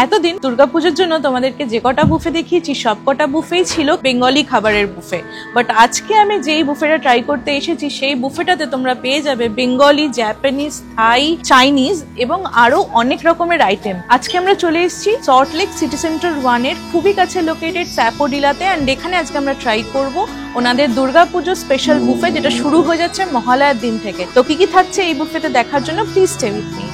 এতদিন দুর্গাপুজোর জন্য তোমাদেরকে যে কটা বুফে দেখিয়েছি সব কটা বুফেই ছিল বেঙ্গলি খাবারের বুফে, বাট আজকে আমি যেই বুফেটা ট্রাই করতে এসেছি সেই বুফেটাতে তোমরা পেয়ে যাবে বেঙ্গলি, জাপানিজ, থাই, চাইনিজ এবং আরো অনেক রকমের আইটেম। আজকে আমরা চলে এসেছি সল্টলেক সিটি সেন্টার 1 এর খুবই কাছে লোকেটেড স্যাফোডিলাতে, অ্যান্ড এখানে আজকে আমরা ট্রাই করব ওনাদের দুর্গাপুজো স্পেশাল বুফে, যেটা শুরু হয়ে যাচ্ছে মহালয়ার দিন থেকে। তো কি কি থাকছে এই বুফেতে দেখার জন্য প্লিজ স্টে উইথ মি।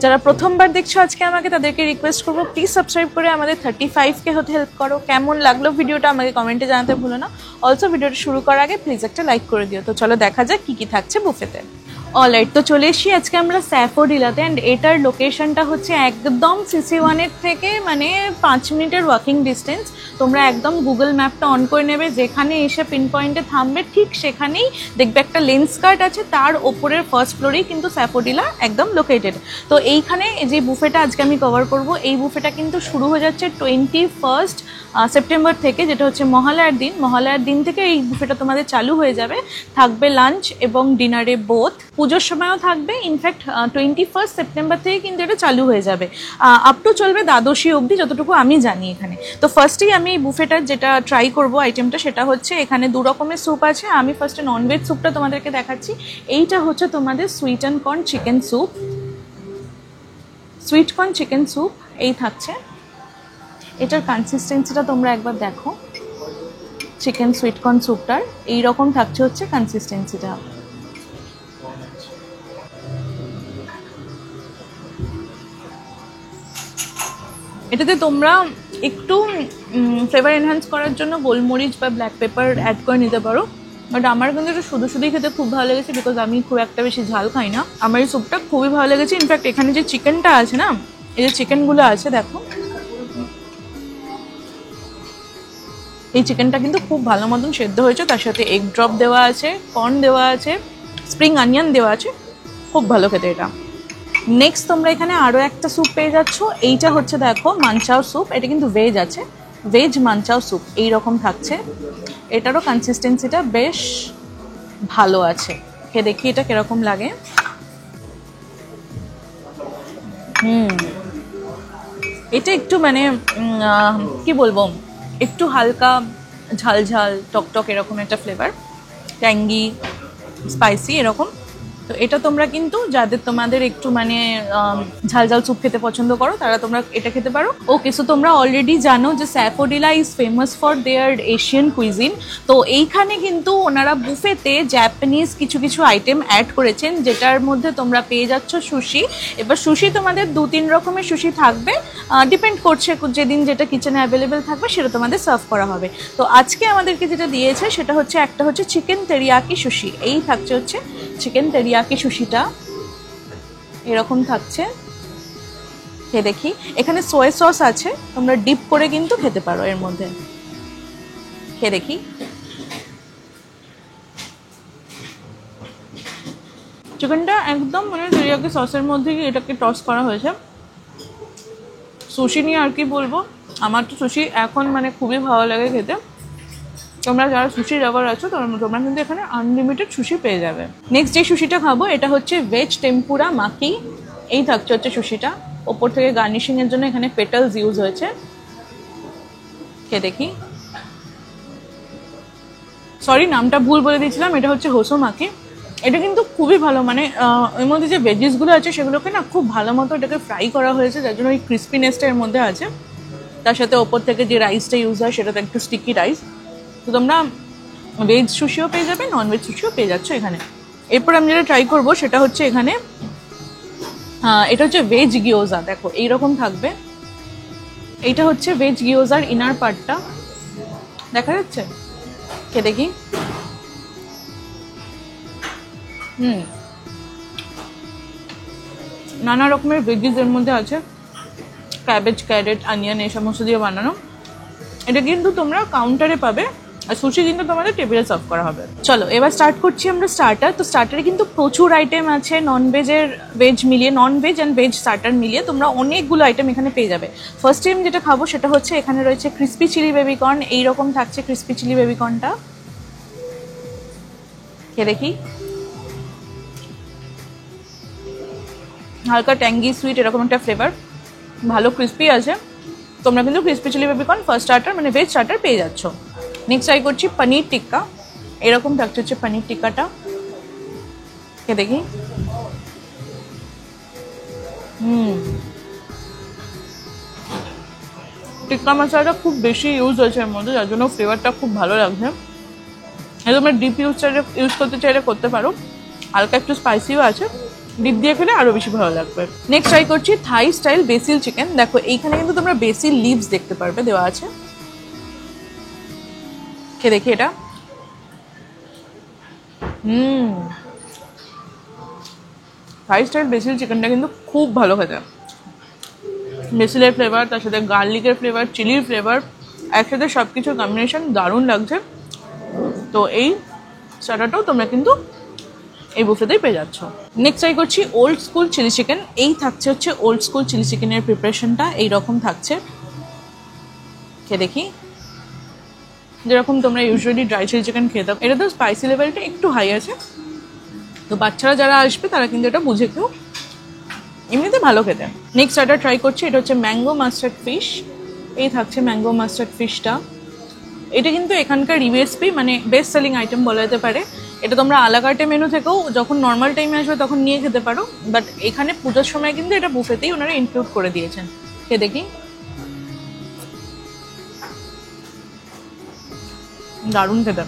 যারা প্রথমবার দেখছো আজকে আমাকে, তাদেরকে রিকোয়েস্ট করবো প্লিজ সাবস্ক্রাইব করে আমাদের 35K হতে হেল্প করো। কেমন লাগলো ভিডিওটা আমাকে কমেন্টে জানাতে ভুলো না। অলসো ভিডিওটা শুরু করার আগে প্লিজ একটা লাইক করে দিও। তো চলো দেখা যাক কি কি থাকছে বুফেতে। অলরাইট, তো চলে এসেছি আজকে আমরা স্যাফোডিলাতে, অ্যান্ড এটার লোকেশনটা হচ্ছে একদম CC1 এর থেকে মানে 5 মিনিটের ওয়াকিং ডিস্টেন্স। তোমরা একদম গুগল ম্যাপটা অন করে নেবে, যেখানে এসে পিন পয়েন্টে থামবে ঠিক সেখানেই দেখবে একটা লেন্স কার্ট আছে, তার ওপরের ফার্স্ট ফ্লোরেই কিন্তু স্যাফোডিলা একদম লোকেটেড। তো এইখানে যে বুফেটা আজকে আমি কভার করব, এই বুফেটা কিন্তু শুরু হয়ে যাচ্ছে 21 সেপ্টেম্বর থেকে, যেটা হচ্ছে মহালয়ার দিন। মহালয়ার দিন থেকে এই বুফেটা তোমাদের চালু হয়ে যাবে। থাকবে লাঞ্চ এবং ডিনারে বোথ। পুজোর সময়ও থাকবে। ইনফ্যাক্ট 21 সেপ্টেম্বর থেকে কিন্তু এটা চালু হয়ে যাবে, আপ টু চলবে দ্বাদশী অবধি, যতটুকু আমি জানি এখানে। তো ফার্স্টেই আমি এই বুফেটার যেটা ট্রাই করব আইটেমটা, সেটা হচ্ছে এখানে 2 রকমের স্যুপ আছে। আমি ফার্স্টে ননভেজ স্যুপটা তোমাদেরকে দেখাচ্ছি। এইটা হচ্ছে তোমাদের sweet and corn chicken soup. Sweet corn chicken soup এই থাকছে। এটার কনসিস্টেন্সিটা তোমরা একবার দেখো। চিকেন সুইট কর্ন স্যুপটার এইরকম থাকছে হচ্ছে কনসিস্টেন্সিটা। এটাতে তোমরা একটু ফ্লেভার এনহ্যান্স করার জন্য গোলমরিচ বা ব্ল্যাক পেপার অ্যাড করে নিতে পারো, বাট আমার কিন্তু এটা শুধু শুধুই খেতে খুব ভালো লেগেছে, বিকজ আমি খুব একটা বেশি ঝাল খাই না। আমার এই স্যুপটা খুবই ভালো লেগেছে। ইনফ্যাক্ট এখানে যে চিকেনটা আছে না, এই যে চিকেনগুলো আছে দেখো, এই চিকেনটা কিন্তু খুব ভালো মতন সেদ্ধ হয়েছে। তার সাথে এগ ড্রপ দেওয়া আছে, কর্ন দেওয়া আছে, স্প্রিং অনিয়ন দেওয়া আছে, খুব ভালো খেতে এটা। নেক্সট তোমরা এখানে আরও একটা স্যুপ পেয়ে যাচ্ছ। এইটা হচ্ছে দেখো মানচাও স্যুপ। এটা কিন্তু ভেজ আছে, ভেজ মানচাও স্যুপ এইরকম থাকছে। এটারও কনসিস্টেন্সিটা বেশ ভালো আছে। খেয়ে দেখি এটা কিরকম লাগে। এটা একটু মানে কি বলবো, একটু হালকা ঝাল ঝাল টকটক এরকম একটা ফ্লেভার, ট্যাঙ্গি স্পাইসি এরকম। তো এটা তোমরা কিন্তু যাদের তোমাদের একটু মানে ঝাল ঝাল স্যুপ খেতে পছন্দ করো, তারা তোমরা এটা খেতে পারো। ওকে, সো তোমরা অলরেডি জানো যে Sapodilla is famous for their Asian cuisine. তো এইখানে কিন্তু ওনারা বুফেতে জাপানিজ কিছু কিছু আইটেম অ্যাড করেছেন, যেটার মধ্যে তোমরা পেয়ে যাচ্ছ সুশি। এবার সুশি তোমাদের 2-3 রকমের সুশি থাকবে, ডিপেন্ড করছে যেদিন যেটা কিচেনে অ্যাভেলেবেল থাকবে সেটা তোমাদের সার্ভ করা হবে। তো আজকে আমাদেরকে যেটা দিয়েছে সেটা হচ্ছে একটা হচ্ছে চিকেন তেরিয়াকি সুশি। এই থাকছে হচ্ছে চিকেন তেরিয়াকি সুশিটা, এরকম থাকছে। খেয়ে দেখি। এখানে সোয়া সস আছে, তোমরা ডিপ করে কিন্তু খেতে পারো এর মধ্যে। খেয়ে দেখি। চিকেনটা একদম মানে তেরিয়াকি সসের মধ্যে এটাকে টস করা হয়েছে। সুশি নিয়ে আর কি বলবো, আমার তো সুশি এখন মানে খুবই ভালো লাগে খেতে। তোমরা যারা সুশি লাভার আছো তোমরা কিন্তু এখানে আনলিমিটেড সুশি পেয়ে যাবে। নেক্সট যে সুশিটা খাবো এটা হচ্ছে ভেজ টেম্পুরা মাকি। এই থাকছে হচ্ছে সুশিটা। ওপর থেকে গার্নিশিংয়ের জন্য এখানে পেটালস ইউজ হয়েছে। খেয়ে দেখি। সরি, নামটা ভুল বলে দিয়েছিলাম, এটা হচ্ছে হোসোমাকি। এটা কিন্তু খুবই ভালো, মানে এর মধ্যে যে ভেজিসগুলো আছে সেগুলোকে না খুব ভালো মতো এটাকে ফ্রাই করা হয়েছে, যার জন্য ওই ক্রিস্পিনেসটা এর মধ্যে আছে। তার সাথে ওপর থেকে যে রাইসটা ইউজ হয় সেটা তো একটু স্টিকি রাইস। তো তোমরা ভেজ সুশিও পেয়ে যাবে, নন ভেজ সুশিও পেয়ে যাচ্ছ এখানে। এরপর আমি যেটা ট্রাই করবো সেটা হচ্ছে এখানে এটা হচ্ছে ভেজ গিয়োজা। দেখো এইরকম থাকবে, এইটা হচ্ছে ভেজ গিয়োজার ইনার পার্টটা, দেখা যাচ্ছে? কে দেখি। নানা রকমের ভেজিস এর মধ্যে আছে, ক্যাবেজ, ক্যারেট, অনিয়ন এই সমস্ত দিয়ে বানানো। এটা কিন্তু তোমরা কাউন্টারে পাবে, আর সুশি কিন্তু তোমাদের টেবিলে সার্ভ করা হবে। চলো এবার স্টার্ট করছি আমরা স্টার্টার। তো স্টার্টারে কিন্তু প্রচুর আইটেম আছে, নন ভেজের ভেজ মিলিয়ে, non veg and veg starter মিলিয়ে তোমরা অনেকগুলো আইটেম এখানে পেয়ে যাবে। ফার্স্ট টাইম যেটা খাবো সেটা হচ্ছে এখানে রয়েছে ক্রিস্পি চিলি বেবিকর্ন। এইরকম থাকছে ক্রিস্পি চিলি বেবিকর্নটা, কে দেখি। হালকা ট্যাঙ্গি সুইট এরকম একটা ফ্লেভার, ভালো ক্রিস্পি আছে। তোমরা কিন্তু crispy chilli baby corn first starter মানে ভেজ স্টার্টার পেয়ে যাচ্ছ। নেক্সট ট্রাই করছি পনির টিক্কা। এরকম থাকছে হচ্ছে পনির টিক্কাটা, কে দেখি। টিক্কা মশলাটা খুব বেশি ইউজ হয়েছে এর মধ্যে, যার জন্য ফ্লেভারটা খুব ভালো লাগছে। তোমরা ডিপ ইউজ করতে চাইলে করতে পারো, হালকা একটু স্পাইসিও আছে, ডিপ দিয়ে খেলে আরও বেশি ভালো লাগবে। নেক্সট ট্রাই করছি থাই স্টাইল বেসিল চিকেন। দেখো এইখানে কিন্তু তোমরা বেসিল লিভস দেখতে পারবে, দেওয়া আছে, কে দেখি এটা। থাই স্টাইল বেসিল চিকেনটা কিন্তু খুব ভালো খেতে। বেসিলের ফ্লেভার, তার সাথে গার্লিকের ফ্লেভার, চিলির ফ্লেভার, একসাথে সব কিছুর কম্বিনেশন দারুণ লাগছে। তো এই স্টার্টারটাও তোমরা কিন্তু এই বুফেতেই পেয়ে যাচ্ছ। নেক্সট ট্রাই করছি ওল্ড স্কুল চিলি চিকেন। এই থাকছে হচ্ছে ওল্ড স্কুল চিলি চিকেনের প্রিপারেশনটা, এইরকম থাকছে, কে দেখি। যেরকম তোমরা ইউজুয়ালি ড্রাই চিলি চিকেন খেয়ে থাকো, এটা তো স্পাইসি লেভেলটা একটু হাই আছে, তো বাচ্চারা যারা আসবে তারা কিন্তু এটা বুঝে কেউ, এমনিতে ভালো খেতে। নেক্সট স্টার্টার ট্রাই করছি, এটা হচ্ছে ম্যাঙ্গো মাস্টার্ড ফিশ। এই থাকছে ম্যাঙ্গো মাস্টার্ড ফিশটা। এটা কিন্তু এখানকার ইউএসপি মানে বেস্ট সেলিং আইটেম বলা যেতে পারে। এটা তোমরা আলাকার্টে মেনু থেকেও যখন নর্মাল টাইমে আসবে তখন নিয়ে খেতে পারো, বাট এখানে পুজোর সময় কিন্তু এটা বুফেতেই ওনারা ইনক্লুড করে দিয়েছেন, কে দেখি। দারুণ খেতে।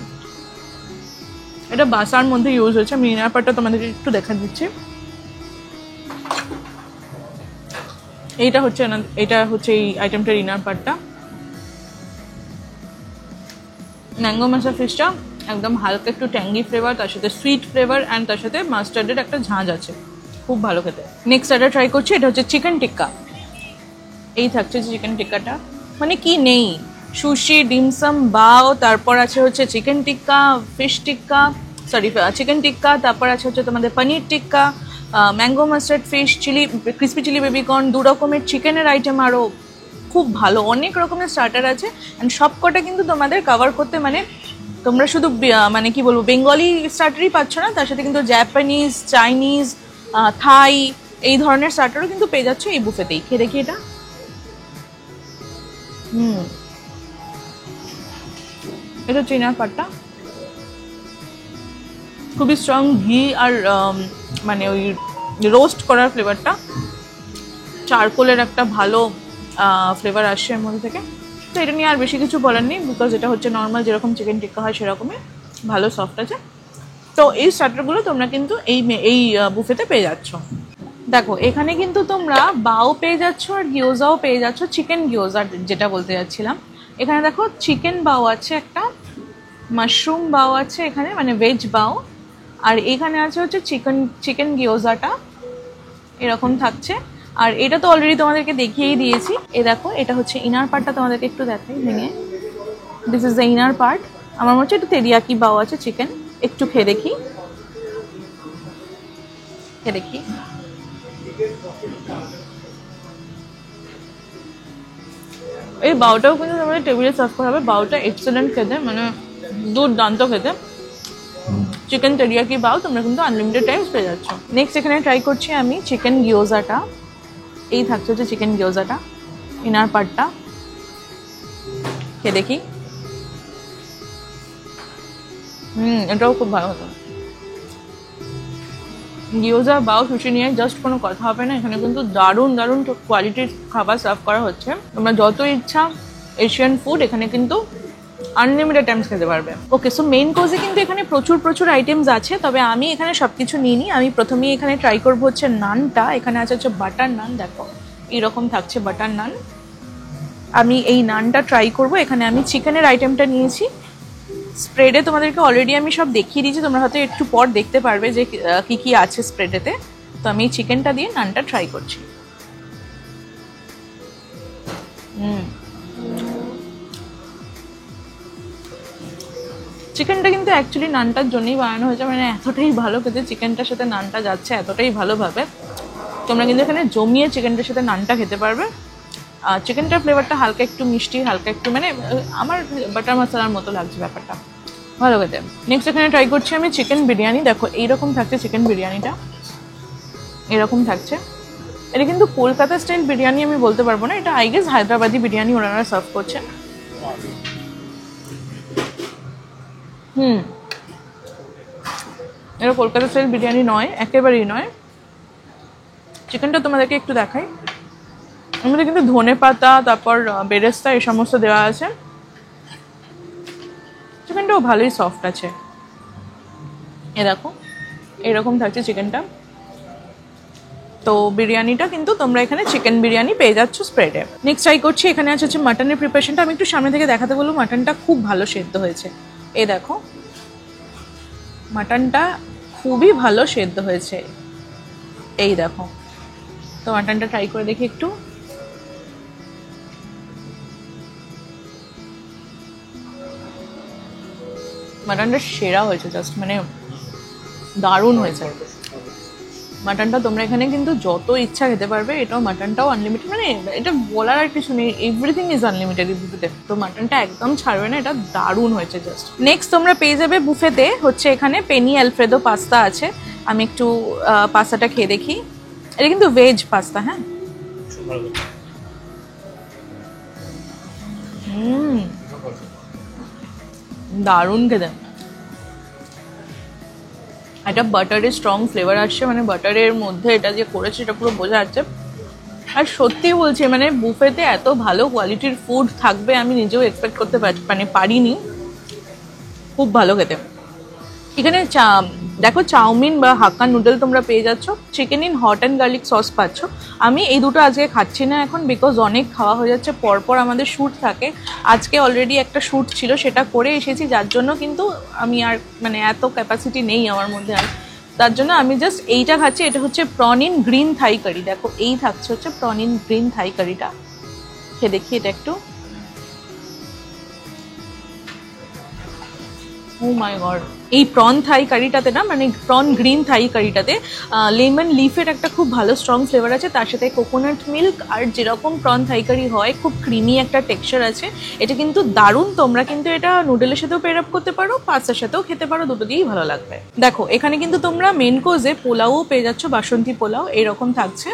এটা বাসার মধ্যে ইউজ হয়েছে। আমি ইনার পার্টটা তোমাদেরকে একটু দেখা দিচ্ছি। এটা হচ্ছে এই আইটেমটার ইনার পার্টটা। ম্যাঙ্গো মাস্টার্ড ফিশটা একদম হালকা একটু ট্যাঙ্গি ফ্লেভার, তার সাথে সুইট ফ্লেভার অ্যান্ড তার সাথে মাস্টার্ডের একটা ঝাঁঝ আছে, খুব ভালো খেতে। নেক্সট স্টার্টার ট্রাই করছি, এটা হচ্ছে চিকেন টিক্কা। এই থাকছে চিকেন টিক্কাটা, মানে কি নেই, সুশি, ডিমসাম, বাও, তারপর আছে হচ্ছে chicken tikka, fish tikka, chicken tikka, তারপর আছে হচ্ছে তোমাদের paneer tikka, mango mustard fish, chilli, crispy chilli baby corn, 2 রকমের চিকেনের আইটেম, আরও খুব ভালো অনেক রকমের স্টার্টার আছে। অ্যান্ড সব কটা কিন্তু তোমাদের কভার করতে, মানে তোমরা শুধু মানে কি বলবো বেঙ্গলি স্টার্টারই পাচ্ছ না, তার সাথে কিন্তু জাপানিজ, চাইনিজ, থাই এই ধরনের স্টার্টারও কিন্তু পেয়ে যাচ্ছ এই বুফেতেই। খেয়ে দেখি এটা। এটা হচ্ছে ইনার পার্টটা, খুবই স্ট্রং ঘি আর মানে ওই রোস্ট করার ফ্লেভারটা, চারকোলের একটা ভালো ফ্লেভার আসছে এর মধ্যে থেকে। তো এটা নিয়ে আর বেশি কিছু বলার নেই, বিকজ এটা হচ্ছে নর্মাল যেরকম চিকেন টিক্কা হয় সেরকমই ভালো সফট আছে। তো এই স্টার্টারগুলো তোমরা কিন্তু এই বুফেতে পেয়ে যাচ্ছ। দেখো এখানে কিন্তু তোমরা বাও পেয়ে যাচ্ছ আর গিয়োজাও পেয়ে যাচ্ছ, চিকেন গিয়োজা যেটা বলতে যাচ্ছিলাম। এখানে দেখো চিকেন বাও আছে, একটা মাশরুম বাও আছে এখানে, মানে ভেজ বাও, আর এখানে আছে হচ্ছে চিকেন গিয়োজাটা, এরকম থাকছে। আর এটা তো অলরেডি তোমাদেরকে দেখিয়েই দিয়েছি। দেখো এটা হচ্ছে ইনার পার্টটা, তোমাদেরকে একটু দেখাই ভেঙে। This is the inner part. আমার মনে হচ্ছে একটু তেরিয়াকি বাও আছে চিকেন, একটু খেয়ে দেখি। এই বাওটাও কিন্তু তোমাদের টেবিলে সার্ভ করা হবে। বাওটা এক্সেলেন্ট খেতে, মানে দুর্দান্ত খেতে। চিকেন তেরিয়াকি বাও তোমরা কিন্তু আনলিমিটেড টাইমস পেয়ে যাচ্ছ। নেক্সট এখানে ট্রাই করছি আমি চিকেন গিয়োজাটা। এই থাকছে হচ্ছে চিকেন গিয়োজাটা, ইনার পার্টটা, খেয়ে দেখি। এটাও খুব ভালো হতো। গিয়োজা বাও সুশি নিয়ে জাস্ট কোনো কথা হবে না, এখানে কিন্তু দারুণ দারুণ কোয়ালিটির খাবার সার্ভ করা হচ্ছে। তোমরা যত ইচ্ছা এশিয়ান ফুড এখানে কিন্তু আনলিমিটেড টাইমস খেতে পারবে। ওকে, সো মেইন কোর্সে কিন্তু এখানে প্রচুর আইটেমস আছে, তবে আমি এখানে সব কিছু নিইনি। আমি প্রথমেই এখানে ট্রাই করবো হচ্ছে নানটা। এখানে আছে হচ্ছে বাটার নান, দেখো এইরকম থাকছে বাটার নান। আমি এই নানটা ট্রাই করব। এখানে আমি চিকেনের আইটেমটা নিয়েছি। স্প্রেডে তোমাদেরকে অলরেডি আমি সব দেখিয়ে দিয়েছি, তোমরা হয়তো একটু পর দেখতে পারবে যে কি কি আছে স্প্রেডেতে। তো আমি চিকেনটা দিয়ে নানটা ট্রাই করছি। চিকেনটা কিন্তু অ্যাকচুয়ালি নানটার জন্যই বানানো হয়েছে, মানে এতটাই ভালো খেতে চিকেনটার সাথে নানটা যাচ্ছে এতটাই ভালোভাবে। তোমরা কিন্তু এখানে জমিয়ে চিকেনটার সাথে নানটা খেতে পারবে। চিকেনটার ফ্লেভারটা হালকা একটু মিষ্টি, হালকা একটু মানে আমার বাটার মশলার মতো লাগছে ব্যাপারটা, ভালো খেতে। নেক্সট এখানে ট্রাই করছি আমি চিকেন বিরিয়ানি। দেখো এইরকম থাকছে চিকেন বিরিয়ানিটা, এরকম থাকছে। এটা কিন্তু কলকাতা স্টাইল বিরিয়ানি আমি বলতে পারবো না, এটা আই গেস হায়দ্রাবাদি বিরিয়ানি ওনারা সার্ভ করছে। এটা কলকাতা স্টাইল বিরিয়ানি নয়, একেবারেই নয়। চিকেনটা তোমাদেরকে একটু দেখাই। আমাদের কিন্তু ধনে পাতা, তারপর বেরেস্তা এই সমস্ত দেওয়া আছে। চিকেনটাও ভালোই সফট আছে। এ দেখো এরকম থাকছে চিকেনটা। তো বিরিয়ানিটা কিন্তু তোমরা এখানে চিকেন বিরিয়ানি পেয়ে যাচ্ছ স্প্রেডে। নেক্সট ট্রাই করছি, এখানে আছে হচ্ছে মাটনের প্রিপারেশনটা। আমি একটু সামনে থেকে দেখাতে বলবো, মাটনটা খুব ভালো সেদ্ধ হয়েছে। এই দেখো মাটনটা খুবই ভালো সেদ্ধ হয়েছে, এই দেখো। তো মাটনটা ট্রাই করে দেখি একটু। মাটনটা সেরা হয়েছে, জাস্ট মানে দারুণ হয়েছে মাটনটা। তোমরা এখানে কিন্তু যত ইচ্ছা খেতে পারবে। এটাও মাটনটাও আনলিমিটেড, মানে এটা বলার আর কিছু নেই, এভরিথিং ইজ আনলিমিটেড বুফেতে। তো মাটনটা একদম ছাড়বে না, এটা দারুণ হয়েছে জাস্ট। নেক্সট তোমরা পেয়ে যাবে বুফেতে হচ্ছে এখানে পেনি অ্যালফ্রেদো পাস্তা আছে। আমি একটু পাস্তাটা খেয়ে দেখি। এটা কিন্তু ভেজ পাস্তা, হ্যাঁ। দারুণ খেতে। একটা বাটারের স্ট্রং ফ্লেভার আসছে, মানে বাটারের মধ্যে এটা যে করেছে এটা পুরো বোঝা যাচ্ছে। আর সত্যি বলছি, মানে বুফেতে এত ভালো কোয়ালিটির ফুড থাকবে আমি নিজেও এক্সপেক্ট করতে পারিনি। খুব ভালো খেতে। এখানে দেখো চাউমিন বা হাক্কা নুডল তোমরা পেয়ে যাচ্ছ। Chicken in hot and garlic sauce পাচ্ছ। আমি এই দুটো আজকে খাচ্ছি না এখন, বিকজ অনেক খাওয়া হয়ে যাচ্ছে, পরপর আমাদের শ্যুট থাকে। আজকে অলরেডি একটা শ্যুট ছিল, সেটা করে এসেছি, যার জন্য কিন্তু আমি আর মানে এত ক্যাপাসিটি নেই আমার মধ্যে আর, তার জন্য আমি জাস্ট এইটা খাচ্ছি। এটা হচ্ছে প্রন ইন গ্রিন থাই কারি। দেখো এই থাকছে হচ্ছে প্রন ইন গ্রিন থাই কারিটা, খেয়ে দেখি এটা একটু। ও মাই গড, এই প্রন থাই কারিটাতে না, মানে প্রন গ্রিন থাই কারিটাতে লেমন লিফের একটা খুব ভালো স্ট্রং ফ্লেভার আছে, তার সাথে কোকোনাট মিল্ক, আর যেরকম প্রন থাই কারি হয় খুব ক্রিমি একটা টেক্সচার আছে। এটা কিন্তু দারুণ। তোমরা কিন্তু এটা নুডলের সাথেও পেয়ার আপ করতে পারো, পাস্তার সাথেও খেতে পারো, দুটো দিয়েই ভালো লাগবে। দেখো এখানে কিন্তু তোমরা মেন কোর্সে পোলাও পেয়ে যাচ্ছ, বাসন্তী পোলাও এরকম থাকছে।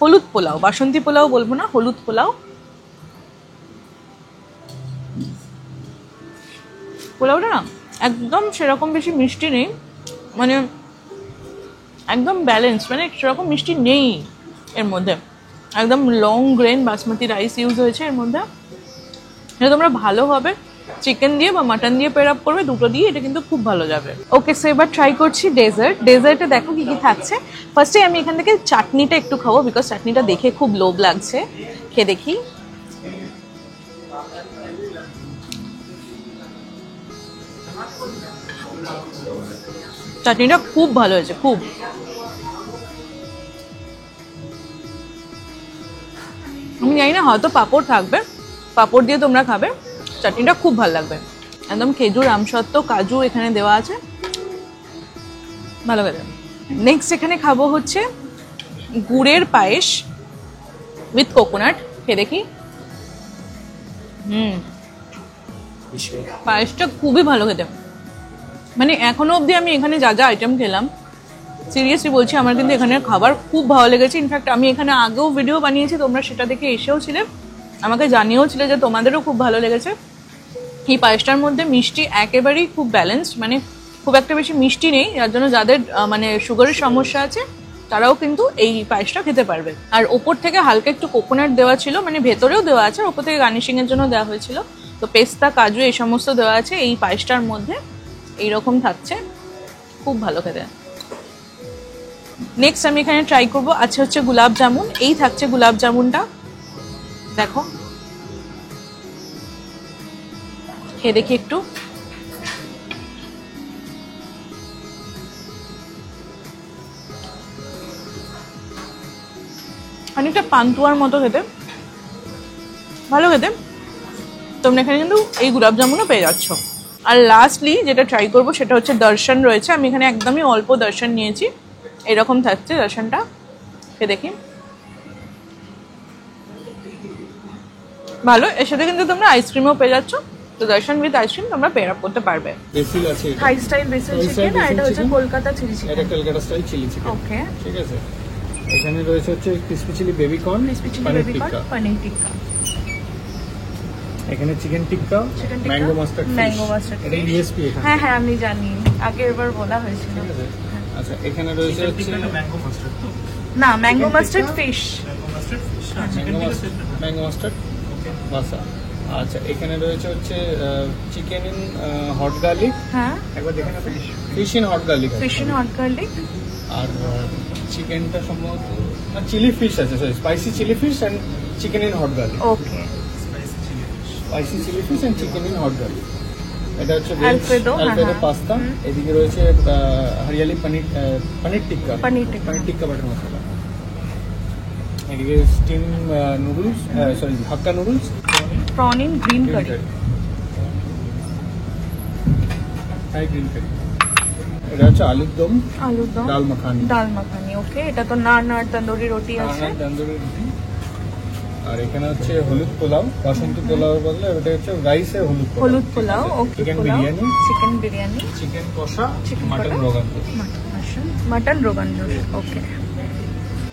হলুদ পোলাও, বাসন্তী পোলাও বলবো না, হলুদ পোলাও। পোলাওটা না একদম সেরকম বেশি মিষ্টি নেই, মানে একদম ব্যালেন্স, মানে সেরকম মিষ্টি নেই এর মধ্যে। একদম long grain basmati rice use হয়েছে এর মধ্যে। এটা তোমরা ভালোভাবে চিকেন দিয়ে বা মাটন দিয়ে পেয়ার আপ করবে, দুটো দিয়ে এটা কিন্তু খুব ভালো যাবে। ওকে, সো এবার ট্রাই করছি ডেজার্ট। ডেজার্টে দেখো কি কি থাকছে। ফার্স্টে আমি এখান থেকে চাটনিটা একটু খাবো, বিকজ চাটনিটা দেখে খুব লোভ লাগছে। খেয়ে দেখি। চাটনিটা খুব ভালো হয়েছে, খুব। আমি জানি না, হয়তো পাঁপড় থাকবে, পাঁপড় দিয়ে তোমরা খাবে, চাটনিটা খুব ভালো লাগবে। একদম খেজুর, আমসত্ত্ব, কাজু এখানে দেওয়া আছে, ভালো লাগে। নেক্সট এখানে খাবো হচ্ছে গুড়ের পায়েস উইথ কোকোনাট। খেয়ে দেখি। পায়েসটা খুবই ভালো খেতে। মানে এখনো অবধি আমি এখানে যা যা আইটেম খেলাম, সিরিয়াসলি বলছি আমার কিন্তু এখানের খাবার খুব ভালো লেগেছে। ইনফ্যাক্ট আমি এখানে আগেও ভিডিও বানিয়েছি, তোমরা সেটা দেখে এসেও ছিলে, আমাকে জানিয়েও ছিলে যে তোমাদেরও খুব ভালো লেগেছে। এই পায়েসটার মধ্যে মিষ্টি একেবারেই খুব ব্যালেন্সড, মানে খুব একটা বেশি মিষ্টি নেই, যার জন্য যাদের মানে সুগারের সমস্যা আছে তারাও কিন্তু এই পায়েসটা খেতে পারবে। আর ওপর থেকে হালকা একটু কোকোনাট দেওয়া ছিল, মানে ভেতরেও দেওয়া আছে, ওপর থেকে গার্নিশিং এর জন্য দেওয়া হয়েছিল। তো পেস্তা, কাজু এই সমস্ত দেওয়া আছে এই পায়েসটার মধ্যে, এইরকম থাকছে, খুব ভালো খেতে। নেক্সট আমি এখানে ট্রাই করবো আছে হচ্ছে গোলাপ জামুন। এই থাকছে গোলাপ জামুনটা, দেখো খেয়ে দেখি একটু। অনেকটা পান্তুয়ার মতো খেতে, ভালো খেতে। তোমরা এখানে কিন্তু এই গোলাপ জামুনও পেয়ে যাচ্ছ। আর লাস্টলি যেটা ট্রাই করবো সেটা হচ্ছে দর্শন রয়েছে। আমি এখানে একদমই অল্প দর্শন নিয়েছি, এরকম থাকছে দর্শনটা, খেয়ে দেখি। ভালো, এর সাথে কিন্তু তোমরা আইসক্রিমও পেয়ে যাচ্ছ। তো দর্শন উইথ আইসক্রিম তোমরা পেয়ার আপ করতে পারবে। বেসিল আছে, হাই স্টাইল বেসিল চিকেন, আর এটা হচ্ছে কলকাতা চিলি চিকেন। এটা কলকাতা স্টাইল চিলি চিকেন। ওকে, ঠিক আছে। এখানে রয়েছে হচ্ছে crispy chilli baby corn, paneer tikka, paneer tikka. এখানে চিকেন টিক্কা, ম্যাঙ্গো মাস্টার্ড, এটা ইউএসপি এখানে। হ্যাঁ হ্যাঁ আমি জানি, আগের বার বলা হয়েছিল। আচ্ছা, এখানে রয়েছে হচ্ছে ম্যাঙ্গো মাস্টার্ড, না mango mustard fish, mango mustard বাসা। আচ্ছা, এখানে রয়েছে হচ্ছে চিকেন ইন হট গার্লিক। হ্যাঁ একবার দেখে না, fish in hot garlic, fish in hot garlic. আর চিকেনটা সম্ভবত না, চিলি ফিশ আছে, sorry, spicy chilli fish and chicken in hot garlic. Okay, spicy chilli fish and chicken in hot garlic. এটা হচ্ছে আলফ্রেডো পাস্তা। এদিকে রয়েছে হরিয়ালি পনির টিক্কা, পনির টিক্কা বাটার মশলা। এদিকে steam noodles, sorry hakka noodles, prawn in green curry, Thai green curry. এটা হচ্ছে আলুর দম, ডাল মাখানি। ওকে, এটা তো নান আর তন্দুরি রুটি আছে, তন্দুরি রুটি। আর এখানে হচ্ছে হলুদ পোলাও, বাসন্তী পোলাওর বদলে এটা হচ্ছে রাইসে হলুদ পোলাও। ওকে, চিকেন বিরিয়ানি, চিকেন কষা, মাটন রোগান জোশ। ওকে,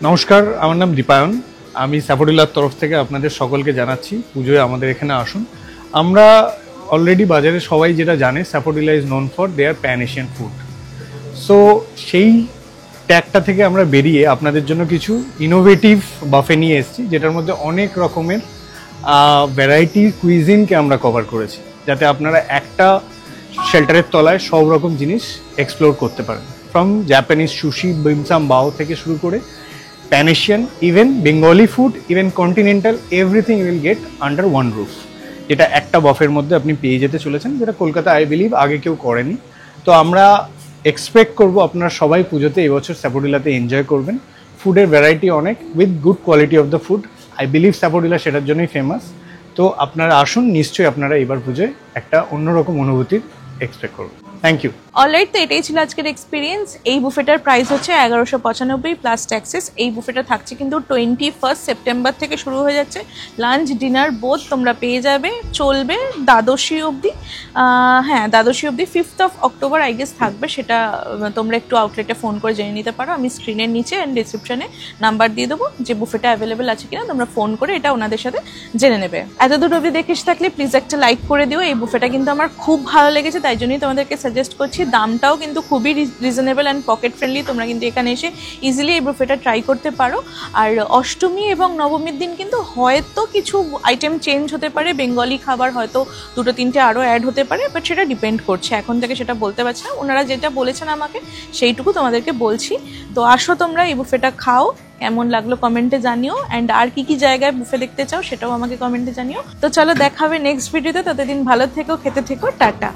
নমস্কার, আমার নাম দীপায়ন। আমি স্যাফোডিলার তরফ থেকে আপনাদের সকলকে জানাচ্ছি পুজোয় আমাদের এখানে আসুন। আমরা অলরেডি বাজারে সবাই যেটা জানে, Saffodilla is known for their pan Asian food. So সেই ট্যাগটা থেকে আমরা বেরিয়ে আপনাদের জন্য কিছু ইনোভেটিভ বাফে নিয়ে এসেছি, যেটার মধ্যে অনেক রকমের ভ্যারাইটি কুইজিনকে আমরা কভার করেছি, যাতে আপনারা একটা শেল্টারের তলায় সব রকম জিনিস এক্সপ্লোর করতে পারেন। From Japanese sushi, dim sum bao থেকে শুরু করে pan Asian, even Bengali food, even continental, everything will get under one roof. যেটা একটা বাফের মধ্যে আপনি পেয়ে যেতে চলেছেন, যেটা কলকাতা আই বিলিভ আগে কেউ করেনি। তো আমরা এক্সপেক্ট করবো আপনারা সবাই পুজোতে এবছর স্যাফোডিলাতে এনজয় করবেন। ফুডের ভ্যারাইটি অনেক, with good quality of the food. I believe Saffodilla সেটার জন্যই ফেমাস। তো আপনারা আসুন, নিশ্চয়ই আপনারা এবার পুজোয় একটা অন্যরকম অনুভূতির এক্সপেক্ট করবেন। Thank you. অলরাইট, তো এটাই ছিল আজকের এক্সপিরিয়েন্স। এই বুফেটার প্রাইস হচ্ছে 1195 প্লাস ট্যাক্সেস। এই বুফেটা থাকছে কিন্তু 21 সেপ্টেম্বর থেকে শুরু হয়ে যাচ্ছে। লাঞ্চ ডিনার বোথ তোমরা পেয়ে যাবে, চলবে দ্বাদশী অবধি। হ্যাঁ, দ্বাদশী অবধি। 5 অক্টোবর আই গেস থাকবে, সেটা তোমরা একটু আউটলেটে ফোন করে জেনে নিতে পারো। আমি স্ক্রিনের নিচে অ্যান্ড ডিসক্রিপশনে নাম্বার দিয়ে দেবো, যে বুফেটা অ্যাভেলেবেল আছে কিনা তোমরা ফোন করে এটা ওনাদের সাথে জেনে নেবে। এত দূর অবধি দেখে থাকলে প্লিজ একটা লাইক করে দিও। এই বুফেটা কিন্তু আমার খুব ভালো লেগেছে, তাই জন্যই তোমাদেরকে সাজেস্ট করছি। দামটাও কিন্তু খুবই রিজনেবল অ্যান্ড পকেট ফ্রেন্ডলি। তোমরা কিন্তু এখানে এসে ইজিলি এই বুফেটা ট্রাই করতে পারো। আর অষ্টমী এবং নবমীর দিন কিন্তু হয়তো কিছু আইটেম চেঞ্জ হতে পারে, বেঙ্গলি খাবার হয়তো 2-3টে আরও অ্যাড হতে পারে, বাট সেটা ডিপেন্ড করছে, এখন থেকে সেটা বলতে পারছি না। ওনারা যেটা বলেছেন আমাকে সেইটুকু তোমাদেরকে বলছি। তো আসো তোমরা এই বুফেটা খাও, কেমন লাগলো কমেন্টে জানিও। অ্যান্ড আর কি জায়গায় বুফে দেখতে চাও সেটাও আমাকে কমেন্টে জানিও। তো চলো, দেখা হবে নেক্সট ভিডিওতে। ততদিন ভালো থেকো, খেতে থেকো, টাটা।